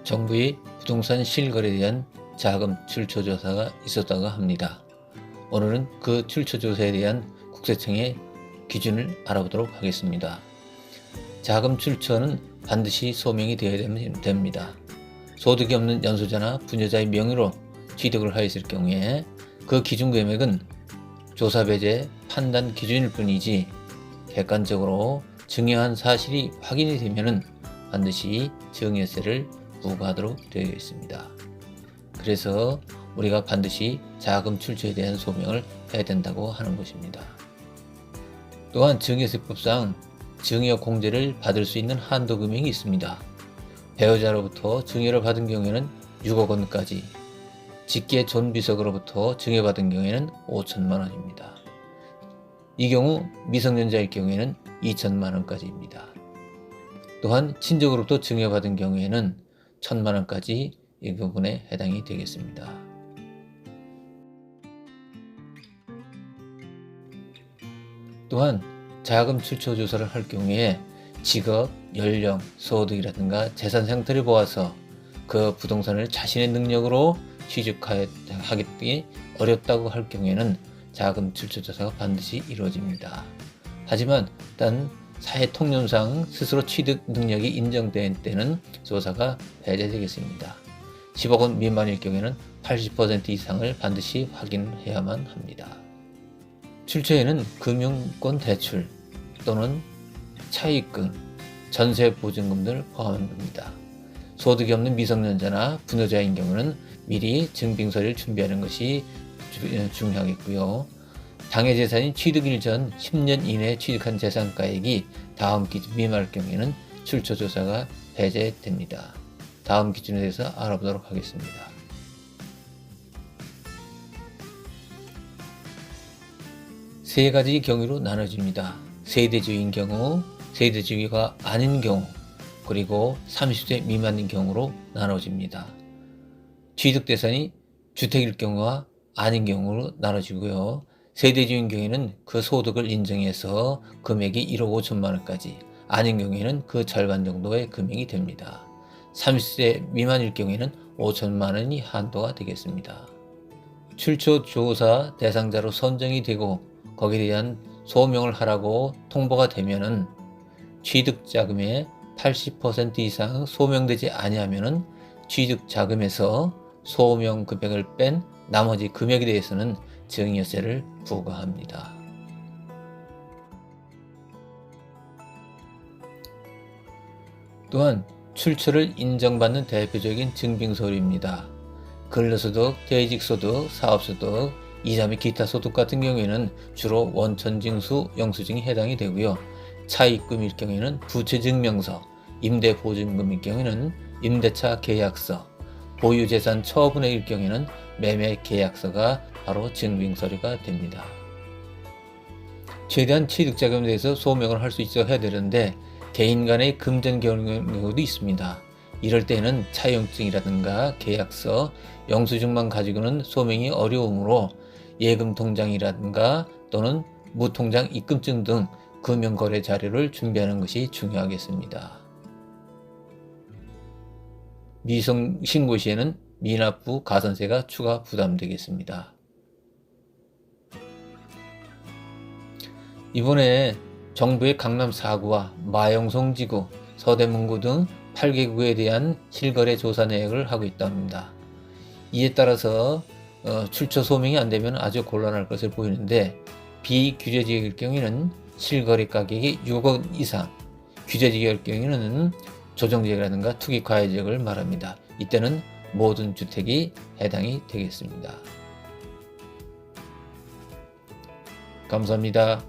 정부의 부동산 실거래에 대한 자금 출처 조사가 있었다고 합니다. 오늘은 그 출처 조사에 대한 국세청의 기준을 알아보도록 하겠습니다. 자금 출처는 반드시 소명이 되어야 됩니다. 소득이 없는 연소자나 분여자의 명의로 취득을 하였을 경우에 그 기준 금액은 조사 배제 판단 기준일 뿐이지 객관적으로 증여한 사실이 확인이 되면 반드시 증여세를 부과하도록 되어 있습니다. 그래서 우리가 반드시 자금 출처에 대한 소명을 해야 된다고 하는 것입니다. 또한 증여세법상 증여 공제를 받을 수 있는 한도 금액이 있습니다. 배우자로부터 증여를 받은 경우에는 6억 원까지, 직계 존비속으로부터 증여받은 경우에는 5천만 원입니다. 이 경우 미성년자일 경우에는 2천만 원까지입니다. 또한 친족으로부터 증여받은 경우에는 1,000만 원까지 이 부분에 해당이 되겠습니다. 또한 자금 출처 조사를 할 경우에 직업, 연령, 소득이라든가 재산 상태를 보아서 그 부동산을 자신의 능력으로 취득하기 어렵다고 할 경우에는 자금 출처 조사가 반드시 이루어집니다. 하지만 단 사회 통념상 스스로 취득 능력이 인정된 때는 조사가 배제되겠습니다. 10억 원 미만일 경우에는 80% 이상을 반드시 확인해야만 합니다. 출처에는 금융권 대출 또는 차입금, 전세보증금 등을 포함합니다. 소득이 없는 미성년자나 분여자인 경우는 미리 증빙서를 준비하는 것이 중요하겠고요. 당해 재산이 취득일 전 10년 이내에 취득한 재산가액이 다음 기준 미만일 경우에는 출처 조사가 배제됩니다. 다음 기준에 대해서 알아보도록 하겠습니다. 세 가지 경우로 나눠집니다. 세대주의인 경우, 세대주의가 아닌 경우, 그리고 30세 미만인 경우로 나눠집니다. 취득대상이 주택일 경우와 아닌 경우로 나눠지고요. 세대주의인 경우에는 그 소득을 인정해서 금액이 1억 5천만 원까지, 아닌 경우에는 그 절반 정도의 금액이 됩니다. 30세 미만일 경우에는 5천만 원이 한도가 되겠습니다. 출처 조사 대상자로 선정이 되고 거기에 대한 소명을 하라고 통보가 되면은 취득자금의 80% 이상 소명되지 아니하면은 취득자금에서 소명 금액을 뺀 나머지 금액에 대해서는 증여세를 부과합니다. 또한 출처를 인정받는 대표적인 증빙서류입니다. 근로소득, 퇴직소득, 사업소득, 이자 및 기타 소득 같은 경우에는 주로 원천징수, 영수증이 해당이 되고요. 차입금일 경우에는 부채증명서, 임대보증금일 경우에는 임대차 계약서, 보유재산 처분액일 경우에는 매매계약서가 바로 증빙서류가 됩니다. 최대한 취득자금에 대해서 소명을 할 수 있어 해야 되는데 개인 간의 금전 경우도 있습니다. 이럴 때는 차용증이라든가 계약서, 영수증만 가지고는 소명이 어려우므로 예금통장이라든가 또는 무통장 입금증 등 금융거래 자료를 준비하는 것이 중요하겠습니다. 미성 신고 시에는 미납부 가산세가 추가 부담되겠습니다. 이번에 정부의 강남 4구와 마영송지구, 서대문구 등 8개구에 대한 실거래 조사 내역을 하고 있답니다. 이에 따라서 출처 소명이 안 되면 아주 곤란할 것을 보이는데 비규제지역일 경우에는 실거래 가격이 6억 이상, 규제지역일 경우에는 조정지역이라든가 투기과외지역을 말합니다. 이때는 모든 주택이 해당이 되겠습니다. 감사합니다.